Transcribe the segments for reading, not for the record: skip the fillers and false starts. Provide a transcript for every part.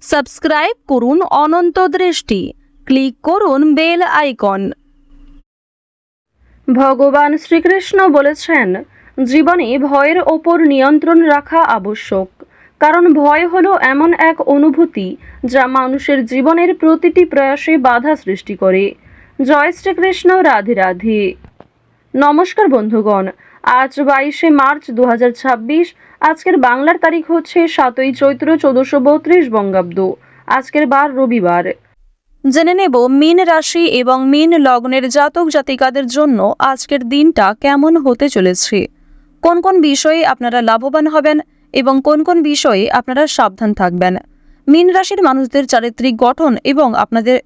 Subscribe করুন অনন্ত দৃষ্টি, click করুন বেল আইকন। ভগবান শ্রীকৃষ্ণ বলেছেন, জীবনে ভয়ের ওপর নিয়ন্ত্রণ রাখা আবশ্যক, কারণ ভয় হলো এমন এক অনুভূতি যা মানুষের জীবনের প্রতিটি প্রয়াসে বাধা সৃষ্টি করে। জয় শ্রীকৃষ্ণ, রাধে রাধে। নমস্কার বন্ধুগণ, আজ 22শে মার্চ 2026। আজকের বাংলার তারিখ হচ্ছে 7ই চৈত্র 1432 বঙ্গাব্দ। আজকের বার রবিবার। জেনে নেব মীন রাশি এবং মীন লগ্নের জাতক জাতিকাদের জন্য আজকের দিনটা কেমন হতে চলেছে, কোন কোন বিষয়ে আপনারা লাভবান হবেন এবং কোন কোন বিষয়ে আপনারা সাবধান থাকবেন। মীন রাশির মানুষদের চারিত্রিক গঠন এবং আপনাদের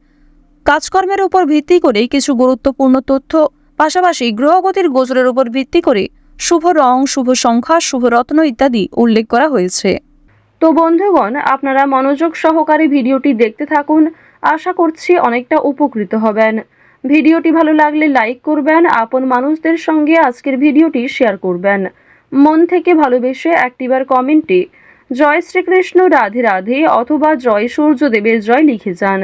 কাজকর্মের উপর ভিত্তি করে কিছু গুরুত্বপূর্ণ তথ্য, পাশাপাশি গ্রহগতির গোচরের উপর ভিত্তি করে শুভ রং, শুভ সংখ্যা, শুভ রত্ন ইত্যাদি উল্লেখ করা হয়েছে। তো বন্ধুগণ, আপনারা মনোযোগ সহকারে ভিডিওটি দেখতে থাকুন। আশা করছি অনেকটা উপকৃত হবেন। ভিডিওটি ভালো লাগলে লাইক করবেন, আপন মানুষদের সঙ্গে আজকের ভিডিওটি শেয়ার করবেন। মন থেকে ভালোবেসে একটিবার কমেন্টে জয় শ্রীকৃষ্ণ, রাধে রাধে অথবা জয় সূর্যদেবের জয় লিখে যান।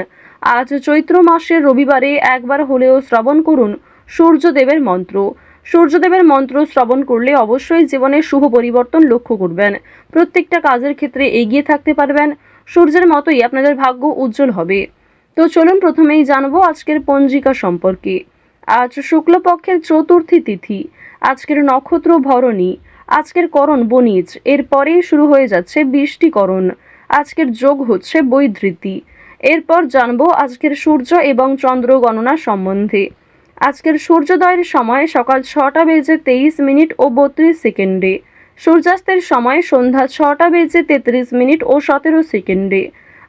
আজ চৈত্র মাসের রবিবারে একবার হলেও শ্রবণ করুন সূর্যদেবের মন্ত্র। সূর্যদেবের মন্ত্র শ্রবণ করলে অবশ্যই জীবনে শুভ পরিবর্তন লক্ষ্য করবেন। প্রত্যেকটা কাজের ক্ষেত্রে এগিয়ে থাকতে পারবেন। সূর্যের মতোই আপনাদের ভাগ্য উজ্জ্বল হবে। তো চলুন প্রথমেই জানবো আজকের পঞ্জিকা সম্পর্কে। আজ শুক্লপক্ষের চতুর্থী তিথি, আজকের নক্ষত্র ভরণী, আজকের করণ বণিজ, এরপরেই শুরু হয়ে যাচ্ছে বৃষ্টিকরণ। আজকের যোগ হচ্ছে বৈধৃতি। এরপর জানবো আজকের সূর্য এবং চন্দ্র গণনা সম্বন্ধে। আজকের সূর্যোদয়ের সময় সকাল 6টা বেজে 23 মিনিট ও 32 সেকেন্ডে, সূর্যাস্তের সময় সন্ধ্যা 6টা বেজে 33 মিনিট ও 17 সেকেন্ডে।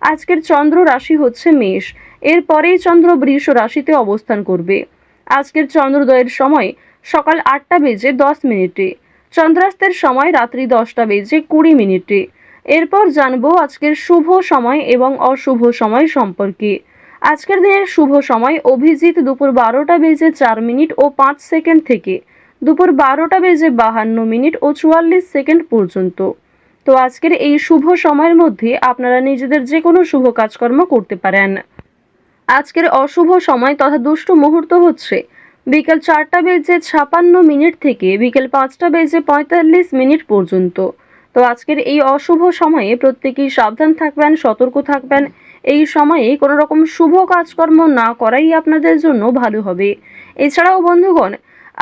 আজকের চন্দ্র রাশি হচ্ছে মেষ, এরপরেই চন্দ্র বৃষ রাশিতে অবস্থান করবে। আজকের চন্দ্রোদয়ের সময় সকাল 8টা বেজে 10 মিনিটে, চন্দ্রাস্তের সময় রাত্রি 10টা বেজে 20 মিনিটে। এরপর জানবো আজকের শুভ সময় এবং অশুভ সময় সম্পর্কে। আজকের দিনের শুভ সময় অভিজিৎ দুপুর 12টা বেজে 4 মিনিট ও 5 সেকেন্ড থেকে দুপুর 12টা বেজে 52 মিনিট ও 44 সেকেন্ড পর্যন্ত। তো আজকের এই শুভ সময়ের মধ্যে আপনারা নিজেদের যে কোনো শুভ কাজকর্ম করতে পারেন। আজকের অশুভ সময় তথা দুষ্ট মুহূর্ত হচ্ছে বিকেল 4টা বেজে 56 মিনিট থেকে বিকেল 5টা বেজে 45 মিনিট পর্যন্ত। তো আজকের এই অশুভ সময়ে প্রত্যেকেই সাবধান থাকবেন, সতর্ক থাকবেন। এই সময়ে কোনো রকম শুভ কাজকর্ম না করাই আপনাদের জন্য ভালো হবে। এছাড়াও বন্ধুগণ,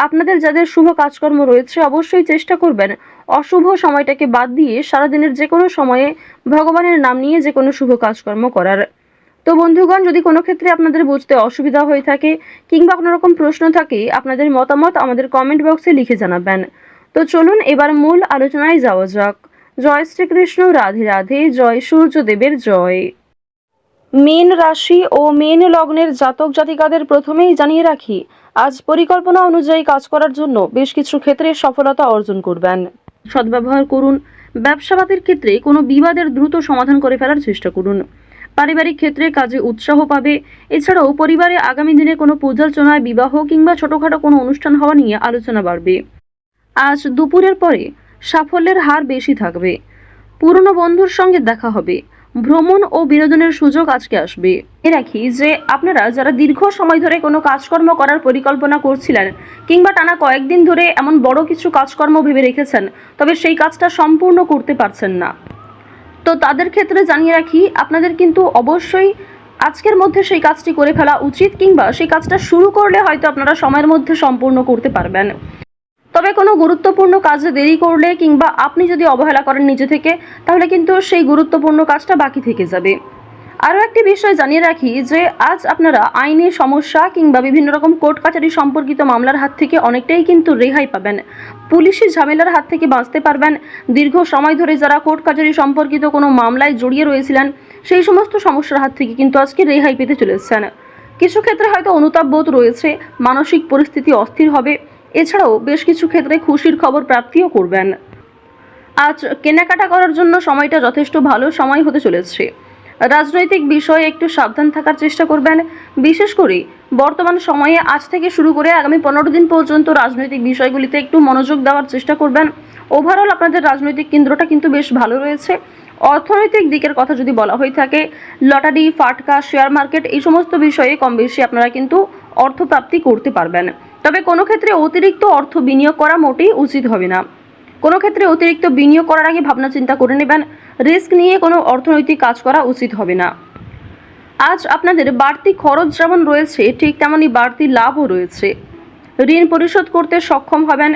আপনাদের যাদের শুভ কাজকর্ম রয়েছে অবশ্যই চেষ্টা করবেন অশুভ সময়টাকে বাদ দিয়ে সারাদিনের যে কোনো সময়ে ভগবানের নাম নিয়ে যে কোনো শুভ কাজকর্ম করার। তো বন্ধুগণ, যদি কোনো ক্ষেত্রে আপনাদের বুঝতে অসুবিধা হয়ে থাকে কিংবা কোনো রকম প্রশ্ন থাকে, আপনাদের মতামত আমাদের কমেন্ট বক্সে লিখে জানাবেন। তো চলুন এবার মূল আলোচনায় যাওয়া যাক। জয় শ্রীকৃষ্ণ, রাধে রাধে, জয় সূর্যদেবের জয়। মীন রাশি ও মীন লগ্নের জাতক জাতিকাদের প্রথমেই জানিয়ে রাখি, আজ পরিকল্পনা অনুযায়ী কাজ করার জন্য বেশ কিছু ক্ষেত্রে সফলতা অর্জন করবেন। সদ্ব্যবহার করুন। ব্যবসাবাদের ক্ষেত্রে কোনো বিবাদের দ্রুত সমাধান করে ফেলার চেষ্টা করুন। পারিবারিক ক্ষেত্রে কাজে উৎসাহ পাবে। এছাড়াও পরিবারে আগামী দিনে কোনো পূজার্চনায়, বিবাহ কিংবা ছোটখাটো কোনো অনুষ্ঠান হওয়া নিয়ে আলোচনা বাড়বে। আজ দুপুরের পরে সাফল্যের হার বেশি থাকবে। পুরনো বন্ধুর সঙ্গে দেখা হবে। ভ্রমণ ও বিনোদনের সুযোগ আজকে আসবে। এ রাখি যে আপনারা যারা দীর্ঘ সময় ধরে কোনো কাজকর্ম করার পরিকল্পনা করছিলেন কিংবা টানা কয়েকদিন ধরে এমন বড় কিছু কাজকর্ম ভেবে রেখেছেন, তবে সেই কাজটা সম্পূর্ণ করতে পারছেন না, তো তাদের ক্ষেত্রে জানিয়ে রাখি আপনাদের কিন্তু অবশ্যই আজকের মধ্যে সেই কাজটি করে ফেলা উচিত, কিংবা সেই কাজটা শুরু করলে হয়তো আপনারা সময়ের মধ্যে সম্পূর্ণ করতে পারবেন। তবে কোনো গুরুত্বপূর্ণ কাজে দেরি করলে কিংবা আপনি যদি অবহেলা করেন নিজে থেকে, তাহলে কিন্তু সেই গুরুত্বপূর্ণ কাজটা বাকি থেকে যাবে। আরও একটি বিষয় জানিয়ে রাখি যে আজ আপনারা আইনি সমস্যা কিংবা বিভিন্ন রকম কোর্ট কাছারি সম্পর্কিত মামলার হাত থেকে অনেকটাই কিন্তু রেহাই পাবেন। পুলিশি ঝামেলার হাত থেকে বাঁচতে পারবেন। দীর্ঘ সময় ধরে যারা কোর্ট কাছারি সম্পর্কিত কোনো মামলায় জড়িয়ে রয়েছিলেন, সেই সমস্ত সমস্যার হাত থেকে কিন্তু আজকে রেহাই পেতে চলেছেন। কিছু ক্ষেত্রে হয়তো অনুতাপ বোধ রয়েছে, মানসিক পরিস্থিতি অস্থির হবে। এছাড়াও বেশ কিছু ক্ষেত্রে খুশির খবর প্রাপ্তিও করবেন। আজ কেনাকাটা করার জন্য সময়টা যথেষ্ট ভালো সময় হতে চলেছে। রাজনৈতিক বিষয়ে একটু সাবধান থাকার চেষ্টা করবেন। বিশেষ করে বর্তমান সময়ে আজ থেকে শুরু করে আগামী 15 দিন পর্যন্ত রাজনৈতিক বিষয়গুলিতে একটু মনোযোগ দেওয়ার চেষ্টা করবেন। ওভারঅল আপনাদের রাজনৈতিক কেন্দ্রটা কিন্তু বেশ ভালো রয়েছে। অর্থনৈতিক দিকের কথা যদি বলা হয়ে থাকে, লটারি, ফাটকা, শেয়ার মার্কেট এই সমস্ত বিষয়ে কম বেশি আপনারা কিন্তু অর্থপ্রাপ্তি করতে পারবেন। তবে কোনো ক্ষেত্রে অতিরিক্ত অর্থ বিনিয়োগ করা মোটেই উচিত হবে না। কোনো ক্ষেত্রে অতিরিক্ত বিনিয়োগ করার আগে ভাবনা চিন্তা করে নেবেন। রিস্ক নিয়ে কোনো অর্থনৈতিক কাজ করা উচিত হবে না। আজ আপনাদের বাড়তি খরচ যেমন রয়েছে, ঠিক তেমনই বাড়তি লাভও রয়েছে। ঋণ পরিশোধ করতে সক্ষম হবেন,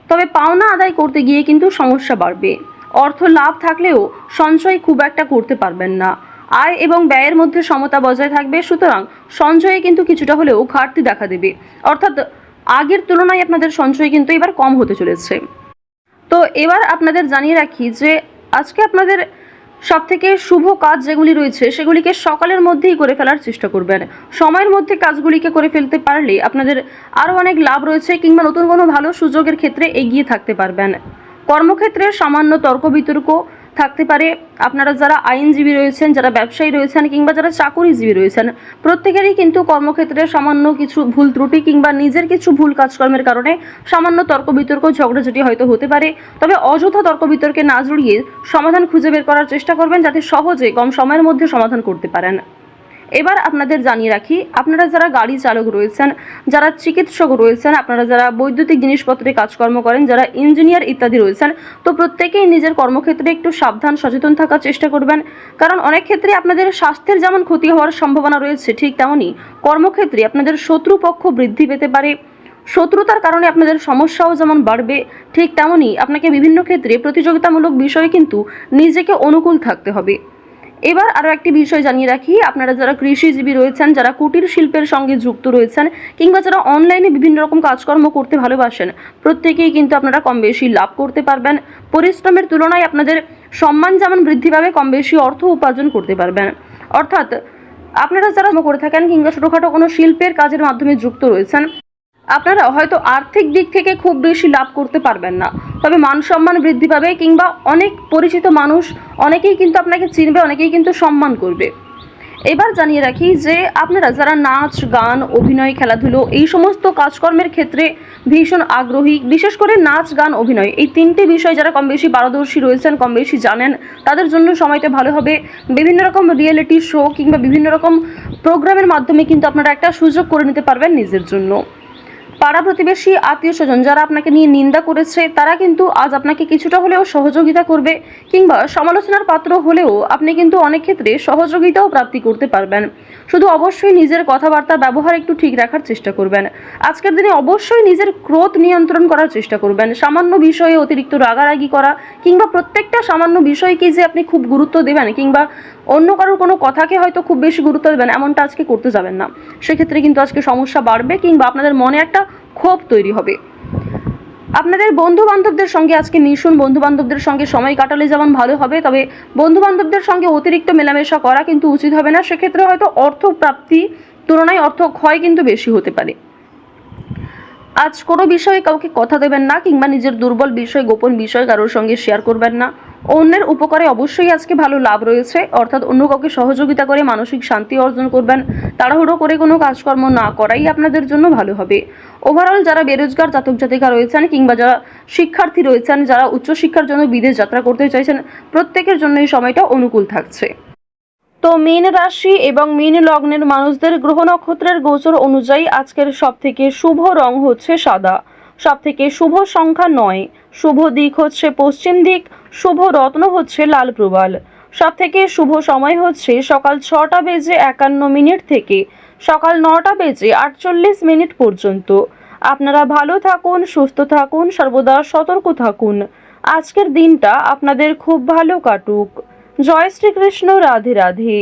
তবে পাওনা আদায় করতে গিয়ে কিন্তু সমস্যা বাড়বে। অর্থ লাভ থাকলেও সঞ্চয় খুব একটা করতে পারবেন না। আয় এবং ব্যয়ের মধ্যে সমতা বজায় থাকবে, সুতরাং সঞ্চয়ে কিন্তু কিছুটা হলেও ঘাটতি দেখা দেবে। অর্থাৎ আগের তুলনায় আপনাদের সঞ্চয় কিন্তু এবার কম হতে চলেছে। তো এবার আপনাদের জানিয়ে রাখি যে আজকে আপনাদের সবথেকে শুভ কাজ যেগুলি রয়েছে সেগুলিকে সকালের মধ্যেই করে ফেলার চেষ্টা করবেন। সময়ের মধ্যে কাজগুলিকে করে ফেলতে পারলে আপনাদের আরও অনেক লাভ রয়েছে, কিংবা নতুন কোনো ভালো সুযোগের ক্ষেত্রে এগিয়ে থাকতে পারবেন। কর্মক্ষেত্রে সামান্য তর্ক বিতর্ক থাকতে পারে। আপনারা যারা আইনজীবী রয়েছেন, যারা ব্যবসায়ী রয়েছেন, কিংবা যারা চাকুরিজীবী রয়েছেন, প্রত্যেকেরই কিন্তু কর্মক্ষেত্রে সামান্য কিছু ভুল ত্রুটি কিংবা নিজের কিছু ভুল কাজকর্মের কারণে সামান্য তর্ক বিতর্ক, ঝগড়াঝাটি হয়তো হতে পারে। তবে অযথা তর্ক বিতর্কে না জড়িয়ে সমাধান খুঁজে বের করার চেষ্টা করবেন, যাতে সহজে কম সময়ের মধ্যে সমাধান করতে পারেন। এবার আপনাদের জানিয়ে রাখি, আপনারা যারা গাড়ি চালক রয়েছেন, যারা চিকিৎসক রয়েছেন, আপনারা যারা বৈদ্যুতিক জিনিসপত্রে কাজকর্ম করেন, যারা ইঞ্জিনিয়ার ইত্যাদি রয়েছেন, তো প্রত্যেকেই নিজের কর্মক্ষেত্রে একটু সাবধান সচেতন থাকার চেষ্টা করবেন। কারণ অনেক ক্ষেত্রে আপনাদের স্বাস্থ্যের যেমন ক্ষতি হওয়ার সম্ভাবনা রয়েছে, ঠিক তেমনই কর্মক্ষেত্রে আপনাদের শত্রুপক্ষ বৃদ্ধি পেতে পারে। শত্রুতার কারণে আপনাদের সমস্যাও যেমন বাড়বে, ঠিক তেমনই আপনাকে বিভিন্ন ক্ষেত্রে প্রতিযোগিতামূলক বিষয়ে কিন্তু নিজেকে অনুকূল থাকতে হবে। এবার আরও একটি বিষয় জানিয়ে রাখি, আপনারা যারা কৃষিজীবী রয়েছেন, যারা কুটির শিল্পের সঙ্গে যুক্ত রয়েছেন, কিংবা যারা অনলাইনে বিভিন্ন রকম কাজকর্ম করতে ভালোবাসেন, প্রত্যেকেই কিন্তু আপনারা কম বেশি লাভ করতে পারবেন। পরিশ্রমের তুলনায় আপনাদের সম্মান যেমন বৃদ্ধি পাবে, কম বেশি অর্থ উপার্জন করতে পারবেন। অর্থাৎ আপনারা যারা করে থাকেন কিংবা ছোটোখাটো কোনো শিল্পের কাজের মাধ্যমে যুক্ত রয়েছেন, আপনারা হয়তো আর্থিক দিক থেকে খুব বেশি লাভ করতে পারবেন না, তবে মান সম্মান বৃদ্ধি পাবে, কিংবা অনেক পরিচিত মানুষ অনেকেই কিন্তু আপনাকে চিনবে, অনেকেই কিন্তু সম্মান করবে। এবার জানিয়ে রাখি যে আপনারা যারা নাচ, গান, অভিনয়, খেলাধুলো এই সমস্ত কাজকর্মের ক্ষেত্রে ভীষণ আগ্রহী, বিশেষ করে নাচ, গান, অভিনয় এই তিনটি বিষয় যারা কম বেশি পারদর্শী রয়েছেন, কম বেশি জানেন, তাদের জন্য সময়টা ভালো হবে। বিভিন্ন রকম রিয়েলিটি শো কিংবা বিভিন্ন রকম প্রোগ্রামের মাধ্যমে কিন্তু আপনারা একটা সুযোগ করে নিতে পারবেন নিজের জন্য। পাড়া প্রতিবেশী, আত্মীয় স্বজন যারা আপনাকে নিয়ে নিন্দা করেছে, তারা কিন্তু আজ আপনাকে কিছুটা হলেও সহযোগিতা করবে, কিংবা সমালোচনার পাত্র হলেও আপনি কিন্তু অনেক ক্ষেত্রে সহযোগিতাও প্রাপ্তি করতে পারবেন। শুধু অবশ্যই নিজের কথাবার্তা ব্যবহার একটু ঠিক রাখার চেষ্টা করবেন। আজকের দিনে অবশ্যই নিজের ক্রোধ নিয়ন্ত্রণ করার চেষ্টা করবেন। সামান্য বিষয়ে অতিরিক্ত রাগারাগি করা, কিংবা প্রত্যেকটা সামান্য বিষয়কে যে আপনি খুব গুরুত্ব দেবেন, কিংবা অন্য কারোর কোনো কথাকে হয়তো খুব বেশি গুরুত্ব দেবেন, এমনটা আজকে করতে যাবেন না। সেক্ষেত্রে কিন্তু আজকে সমস্যা বাড়বে, কিংবা আপনাদের মনে একটা ক্ষোভ তৈরি হবে। আপনাদের বন্ধু বান্ধবদের সঙ্গে আজকে মিশুন। বন্ধু বান্ধবদের সঙ্গে সময় কাটালে যেমন ভালো হবে, তবে বন্ধু বান্ধবদের সঙ্গে অতিরিক্ত মেলামেশা করা কিন্তু উচিত হবে না। সেক্ষেত্রে হয়তো অর্থ প্রাপ্তি তুলনায় অর্থ ক্ষয় কিন্তু বেশি হতে পারে। আজ কোনো বিষয়ে কাউকে কথা দেবেন না, কিংবা নিজের দুর্বল বিষয়, গোপন বিষয় কারোর সঙ্গে শেয়ার করবেন না। অন্যের উপকারে অবশ্যই আজকে ভালো লাভ রয়েছে, অর্থাৎ অন্য কাউকে সহযোগিতা করে মানসিক শান্তি অর্জন করবেন। তাড়াহুড়ো করে কোনো কাজকর্ম না করাই আপনাদের জন্য ভালো হবে। ওভারঅল যারা বেরোজগার জাতক জাতিকা রয়েছেন, কিংবা যারা শিক্ষার্থী রয়েছেন, যারা উচ্চশিক্ষার জন্য বিদেশ যাত্রা করতে চাইছেন, প্রত্যেকের জন্য এই সময়টা অনুকূল থাকছে। তো মীন রাশি এবং মীন লগ্নের মানুষদের গ্রহ নক্ষত্রের গোচর অনুযায়ী আজকের সবথেকে শুভ রং হচ্ছে সাদা, সবথেকে শুভ সংখ্যা 9, শুভ দিক হচ্ছে পশ্চিম দিক, শুভ রত্ন হচ্ছে লাল প্রবাল। সবথেকে শুভ সময় হচ্ছে সকাল 6টা বেজে 51 মিনিট থেকে সকাল 9টা বেজে 48 মিনিট পর্যন্ত। আপনারা ভালো থাকুন, সুস্থ থাকুন, সর্বদা সতর্ক থাকুন। আজকের দিনটা আপনাদের খুব ভালো কাটুক। জয় শ্রীকৃষ্ণ। রাধে রাধে।